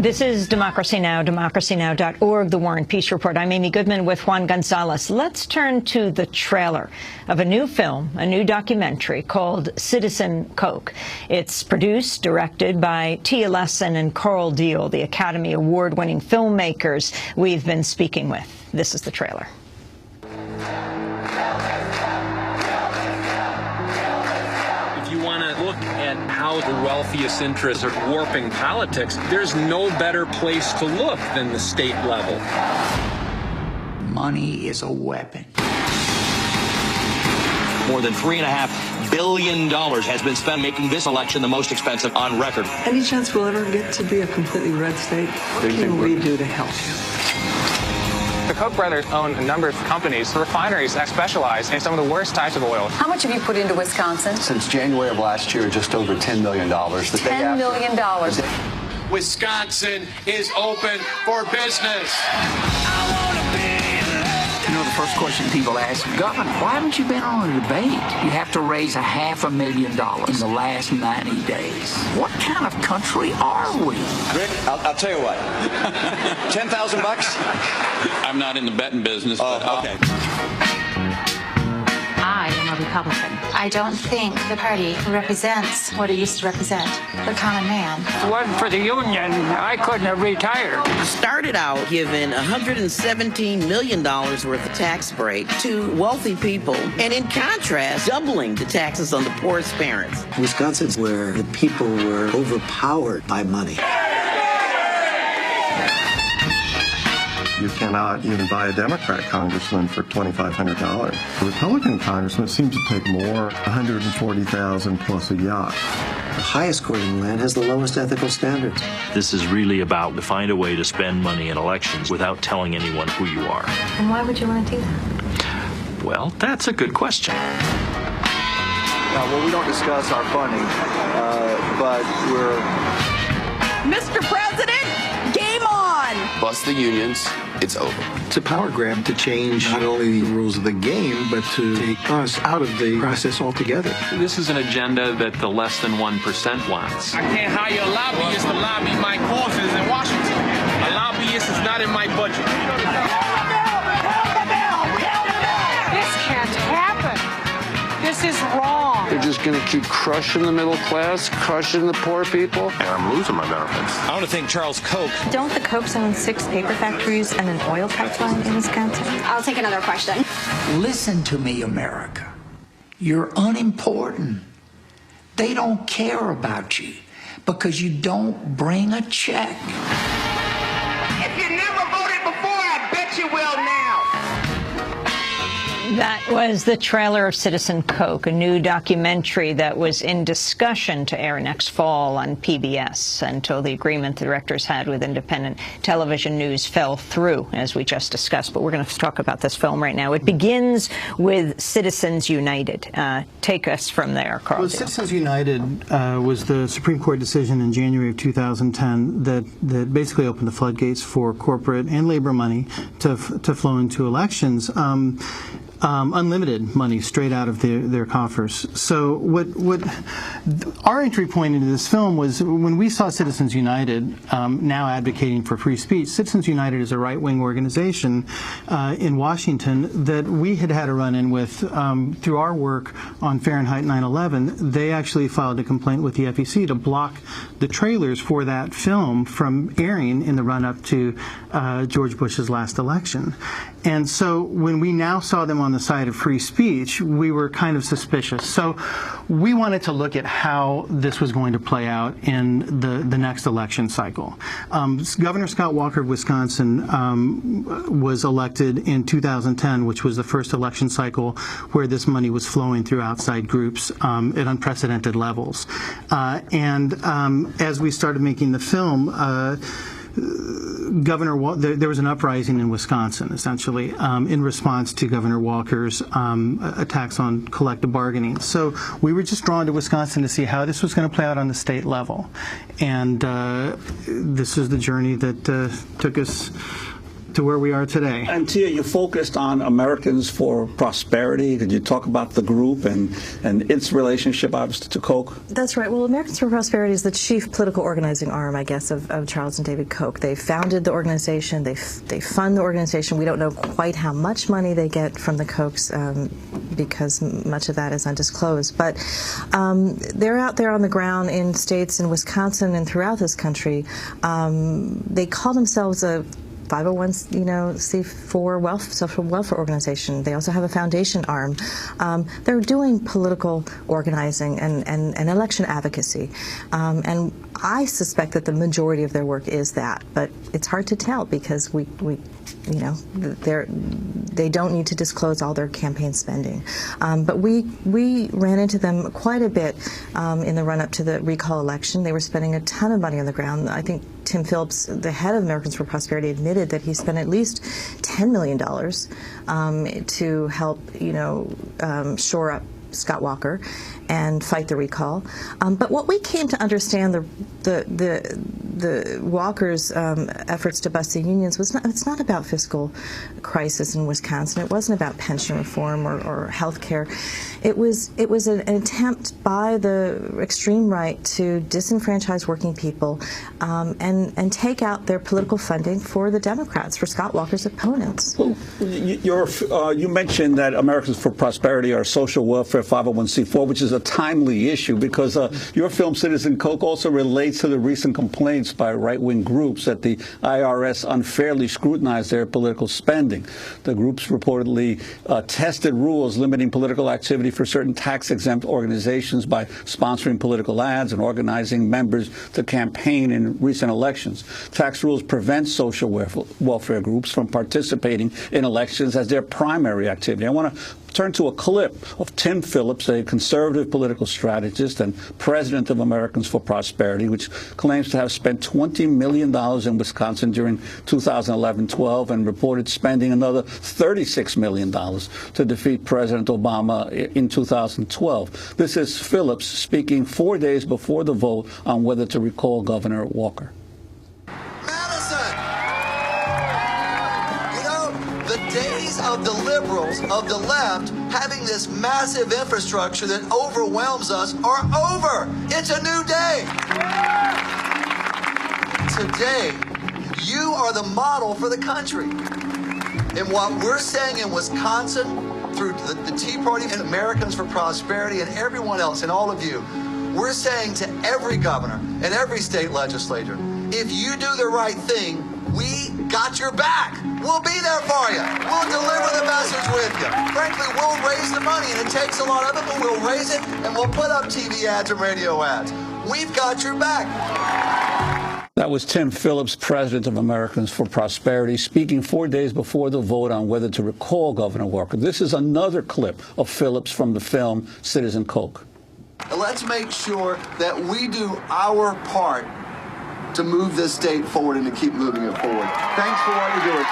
This is Democracy Now!, democracynow.org, The War and Peace Report. I'm Amy Goodman with Juan Gonzalez. Let's turn to the trailer of a new film, a new documentary called Citizen Koch. It's produced, directed by Tia Lesson and Carl Deal, the Academy Award-winning filmmakers we've been speaking with. This is the trailer. At how the wealthiest interests are warping politics, there's no better place to look than the state level. Money is a weapon. More than $3.5 billion has been spent making this election the most expensive on record. Any chance we'll ever get to be a completely red state? What can we do to help you? The Koch brothers own a number of companies, refineries that specialize in some of the worst types of oil. How much have you put into Wisconsin? Since January of last year, just over $10 million. $10 million. Wisconsin is open for business. You know, the first question people ask, Governor, why haven't you been on a debate? You have to raise $500,000 in the last 90 days. What kind of country are we? Rick, I'll tell you what. 10,000 bucks? I'm not in the betting business, but okay. I am a Republican. I don't think the party represents what it used to represent, the common man. If it wasn't for the union, I couldn't have retired. Started out giving $117 million worth of tax break to wealthy people, and in contrast, doubling the taxes on the poorest parents. Wisconsin's where the people were overpowered by money. You cannot even buy a Democrat congressman for $2,500. A Republican congressman seems to take more, $140,000 plus a yacht. The highest court in the land has the lowest ethical standards. This is really about to find a way to spend money in elections without telling anyone who you are. And why would you want to do that? Well, that's a good question. Well, we don't discuss our funding, but we're... Mr. President, game on! bust the unions, it's over. It's a power grab to change not only the rules of the game, but to take us out of the process altogether. This is an agenda that the less than 1% wants. I can't hire a lobbyist to lobby my causes in Washington. A lobbyist is not in my budget. This can't happen. This is wrong. They're just going to keep crushing the middle class, crushing the poor people. And I'm losing my benefits. I want to thank Charles Koch. Don't the Kochs own 6 paper factories and an oil pipeline in Wisconsin? I'll take another question. Listen to me, America. You're unimportant. They don't care about you because you don't bring a check. If you never voted before, I bet you will now. That was the trailer of Citizen Koch, a new documentary that was in discussion to air next fall on PBS until the agreement the directors had with independent television news fell through, as we just discussed. But we're going to talk about this film right now. It begins with Citizens United. Take us from there, Carl. Well, Citizens United was the Supreme Court decision in January of 2010 that basically opened the floodgates for corporate and labor money to flow into elections. Unlimited money straight out of their coffers. So what our entry point into this film was when we saw Citizens United now advocating for free speech. Citizens United is a right-wing organization in Washington that we had a run-in with through our work on Fahrenheit 9/11. They actually filed a complaint with the FEC to block the trailers for that film from airing in the run-up to George Bush's last election. And so when we now saw them on the side of free speech, we were kind of suspicious. So we wanted to look at how this was going to play out in the next election cycle. Governor Scott Walker of Wisconsin was elected in 2010, which was the first election cycle where this money was flowing through outside groups at unprecedented levels. As we started making the film, there was an uprising in Wisconsin, essentially, in response to Governor Walker's attacks on collective bargaining. So we were just drawn to Wisconsin to see how this was going to play out on the state level. And this is the journey that took us to where we are today. And Tia, you focused on Americans for Prosperity. Could you talk about the group and its relationship, obviously, to Koch? That's right. Well, Americans for Prosperity is the chief political organizing arm, I guess, of Charles and David Koch. They founded the organization. They fund the organization. We don't know quite how much money they get from the Kochs because much of that is undisclosed. But they're out there on the ground in states in Wisconsin and throughout this country. They call themselves a 501c4 social welfare organization. They also have a foundation arm. They're doing political organizing and election advocacy. And I suspect that the majority of their work is that, but it's hard to tell because they don't need to disclose all their campaign spending. But we ran into them quite a bit in the run-up to the recall election. They were spending a ton of money on the ground. I think Tim Phillips, the head of Americans for Prosperity, admitted that he spent at least $10 million to help, shore up Scott Walker and fight the recall. But what we came to understand the Walker's efforts to bust the unions it's not about fiscal crisis in Wisconsin. It wasn't about pension reform or health care. It was an attempt by the extreme right to disenfranchise working people and take out their political funding for the Democrats, for Scott Walker's opponents. Well, you mentioned that Americans for Prosperity are social welfare 501c4, which is a timely issue because your film Citizen Koch also relates to the recent complaints by right-wing groups that the IRS unfairly scrutinized their political spending. The groups reportedly tested rules limiting political activity for certain tax-exempt organizations by sponsoring political ads and organizing members to campaign in recent elections. Tax rules prevent social welfare groups from participating in elections as their primary activity. I want to turn to a clip of Tim Phillips, a conservative political strategist and president of Americans for Prosperity, which claims to have spent $20 million in Wisconsin during 2011-12 and reported spending another $36 million to defeat President Obama in 2012. This is Phillips speaking 4 days before the vote on whether to recall Governor Walker. Of the liberals, of the left, having this massive infrastructure that overwhelms us are over. It's a new day. Today, you are the model for the country. And what we're saying in Wisconsin, through the Tea Party and Americans for Prosperity and everyone else and all of you, we're saying to every governor and every state legislator, if you do the right thing, we got your back. We'll be there for you. We'll deliver the message with you. Frankly, we'll raise the money, and it takes a lot of it, but we'll raise it, and we'll put up TV ads and radio ads. We've got your back. That was Tim Phillips, president of Americans for Prosperity, speaking 4 days before the vote on whether to recall Governor Walker. This is another clip of Phillips from the film Citizen Koch. Let's make sure that we do our part to move this state forward and to keep moving it forward. Thanks for what you're doing.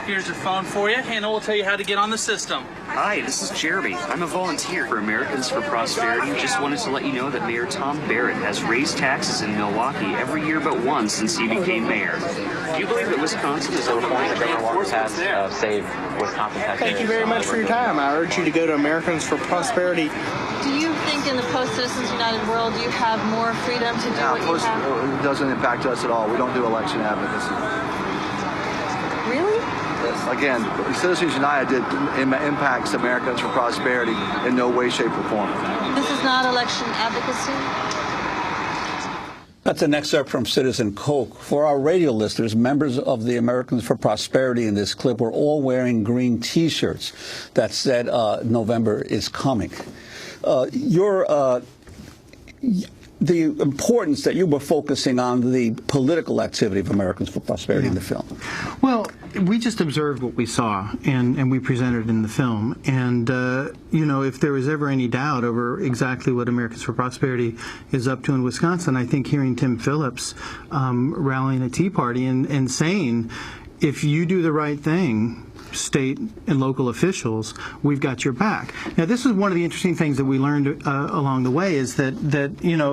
Here's your phone for you. Hannah will tell you how to get on the system. Hi, this is Jeremy. I'm a volunteer for Americans for Prosperity. Just wanted to let you know that Mayor Tom Barrett has raised taxes in Milwaukee every year but once since he became mayor. Do you believe that Wisconsin is over that Governor Walker has saved Wisconsin taxpayers? Thank you very much for your time. I urge you to go to Americans for Prosperity. Do you think in the post-Citizens United world you have more freedom to do what you have? It doesn't impact us at all. We don't do election advocacy. Really? Again, Citizens United impacts Americans for Prosperity in no way, shape, or form. This is not election advocacy? That's an excerpt from Citizen Koch. For our radio listeners, members of the Americans for Prosperity in this clip were all wearing green T-shirts that said November is coming. The importance that you were focusing on the political activity of Americans for Prosperity in the film. Well, we just observed what we saw, and we presented in the film. And, if there was ever any doubt over exactly what Americans for Prosperity is up to in Wisconsin, I think hearing Tim Phillips rallying a Tea Party and saying, if you do the right thing, state and local officials, we've got your back. Now, this is one of the interesting things that we learned along the way is that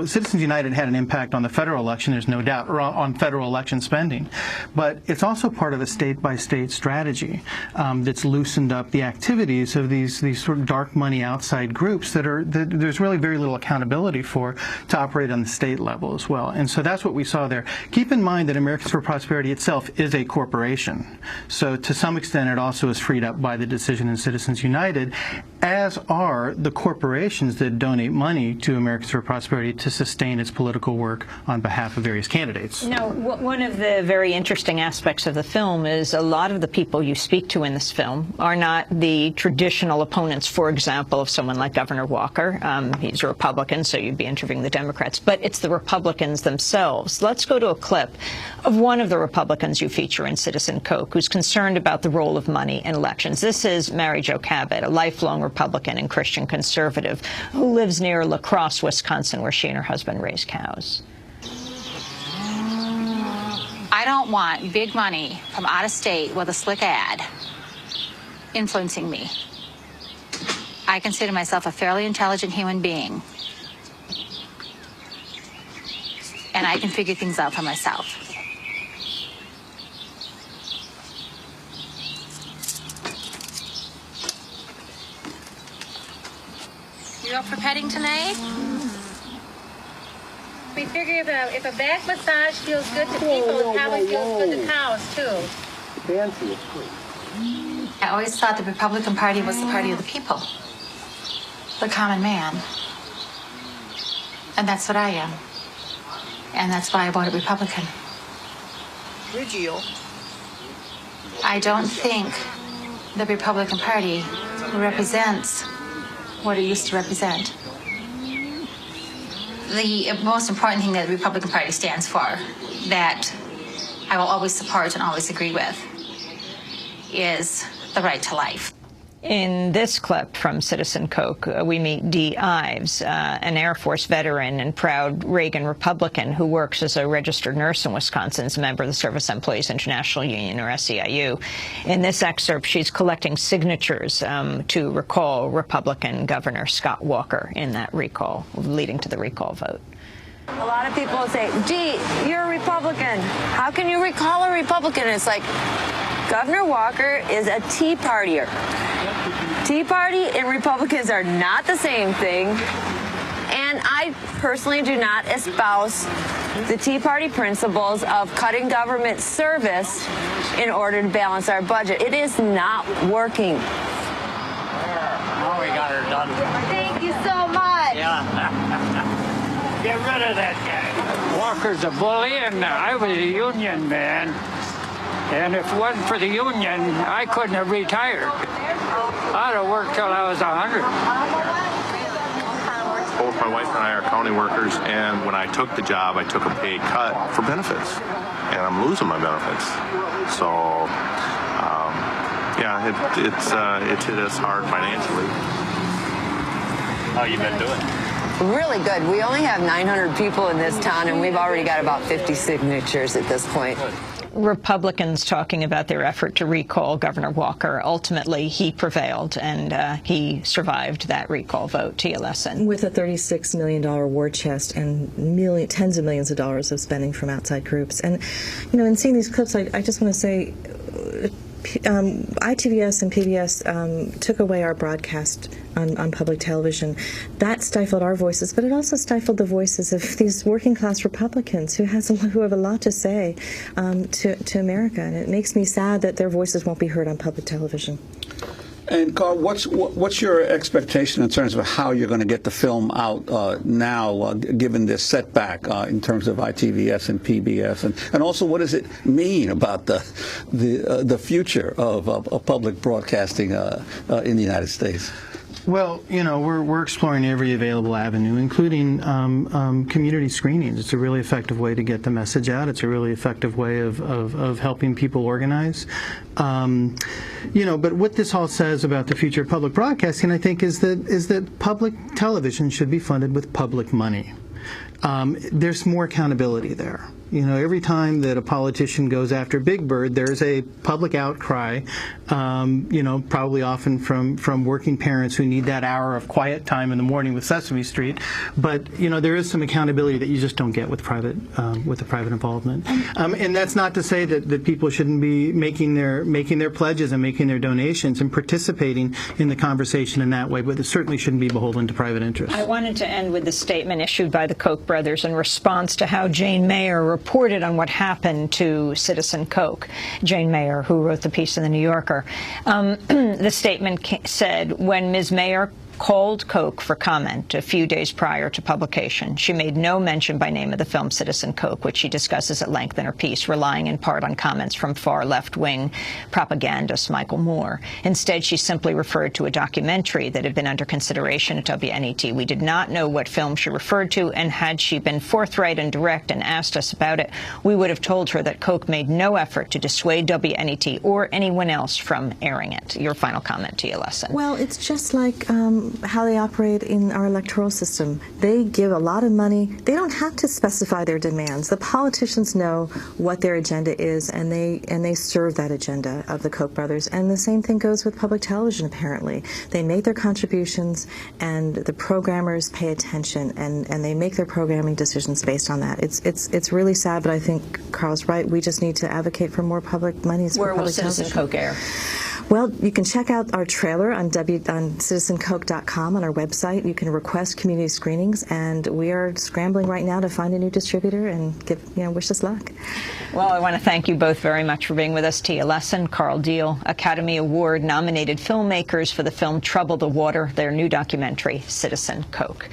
Citizens United had an impact on the federal election, there's no doubt, or on federal election spending. But it's also part of a state-by-state strategy that's loosened up the activities of these sort of dark money outside groups that there's really very little accountability for to operate on the state level as well. And so that's what we saw there. Keep in mind that Americans for Prosperity itself is a corporation. So to some extent it also is freed up by the decision in Citizens United, as are the corporations that donate money to Americans for Prosperity to sustain its political work on behalf of various candidates. Now, one of the very interesting aspects of the film is a lot of the people you speak to in this film are not the traditional opponents, for example, of someone like Governor Walker. He's a Republican, so you'd be interviewing the Democrats, but it's the Republicans themselves. Let's go to a clip of one of the Republicans you feature in Citizen Koch, who's concerned about the role of money in elections. This is Mary Jo Cabot, a lifelong Republican and Christian conservative who lives near La Crosse, Wisconsin, where she and her husband raise cows. I don't want big money from out of state with a slick ad influencing me. I consider myself a fairly intelligent human being, and I can figure things out for myself. You up for petting tonight? We figure if a back massage feels good to people, it probably feels good to cows, too. Fancy. I always thought the Republican Party was the party of the people, the common man. And that's what I am. And that's why I voted Republican. I don't think the Republican Party represents what it used to represent. The most important thing that the Republican Party stands for, that I will always support and always agree with, is the right to life. In this clip from Citizen Koch, we meet Dee Ives, an Air Force veteran and proud Reagan Republican who works as a registered nurse in Wisconsin as a member of the Service Employees International Union, or SEIU. In this excerpt, she's collecting signatures to recall Republican Governor Scott Walker in that recall, leading to the recall vote. A lot of people say, gee, you're a Republican. How can you recall a Republican? It's like, Governor Walker is a Tea Partier. Tea Party and Republicans are not the same thing. And I personally do not espouse the Tea Party principles of cutting government service in order to balance our budget. It is not working. Now we got her done. Thank you so much. Yeah. Get rid of that guy. Walker's a bully, and I was a union man. And if it wasn't for the union, I couldn't have retired. I'd have worked till I was 100. Both my wife and I are county workers, and when I took the job, I took a pay cut for benefits, and I'm losing my benefits. So, yeah, it's hit us hard financially. How you been doing? Really good. We only have 900 people in this town, and we've already got about 50 signatures at this point. Republicans talking about their effort to recall Governor Walker. Ultimately, he prevailed, and he survived that recall vote. Tia Lesson. With a $36 million war chest and tens of millions of dollars of spending from outside groups. And, you know, in seeing these clips, I just want to say ITVS and PBS took away our broadcast on public television. That stifled our voices, but it also stifled the voices of these working class Republicans who have a lot to say to America. And it makes me sad that their voices won't be heard on public television. And Carl, what's your expectation in terms of how you're going to get the film out now, given this setback in terms of ITVS and PBS, and also what does it mean about the future of public broadcasting in the United States? Well, you know, we're exploring every available avenue, including community screenings. It's a really effective way to get the message out. It's a really effective way of helping people organize. You know, but what this all says about the future of public broadcasting, I think, is that public television should be funded with public money. There's more accountability there. You know, every time that a politician goes after Big Bird, there's a public outcry, you know, probably often from working parents who need that hour of quiet time in the morning with Sesame Street. But, you know, there is some accountability that you just don't get with the private involvement. And that's not to say that people shouldn't be making their pledges and making their donations and participating in the conversation in that way, but it certainly shouldn't be beholden to private interests. I wanted to end with the statement issued by the Koch brothers in response to how Jane Mayer reported on what happened to Citizen Koch. Jane Mayer, who wrote the piece in the New Yorker. The statement said, when Ms. Mayer called Koch for comment a few days prior to publication, she made no mention by name of the film Citizen Koch, which she discusses at length in her piece, relying in part on comments from far left-wing propagandist Michael Moore. Instead, she simply referred to a documentary that had been under consideration at WNET. We did not know what film she referred to, and had she been forthright and direct and asked us about it, we would have told her that Koch made no effort to dissuade WNET or anyone else from airing it. Your final comment, Tia Lesson. Well, it's just like how they operate in our electoral system. They give a lot of money. They don't have to specify their demands. The politicians know what their agenda is, and they serve that agenda of the Koch brothers. And the same thing goes with public television, apparently. They make their contributions, and the programmers pay attention, and they make their programming decisions based on that. It's really sad, but I think Carl's right. We just need to advocate for more public monies for public television. Where will Citizen Koch air? Well, you can check out our trailer on citizenkoch.com on our website. You can request community screenings, and we are scrambling right now to find a new distributor and wish us luck. Well, I want to thank you both very much for being with us. Tia Lesson, Carl Deal, Academy Award nominated filmmakers for the film Trouble the Water, their new documentary, Citizen Koch.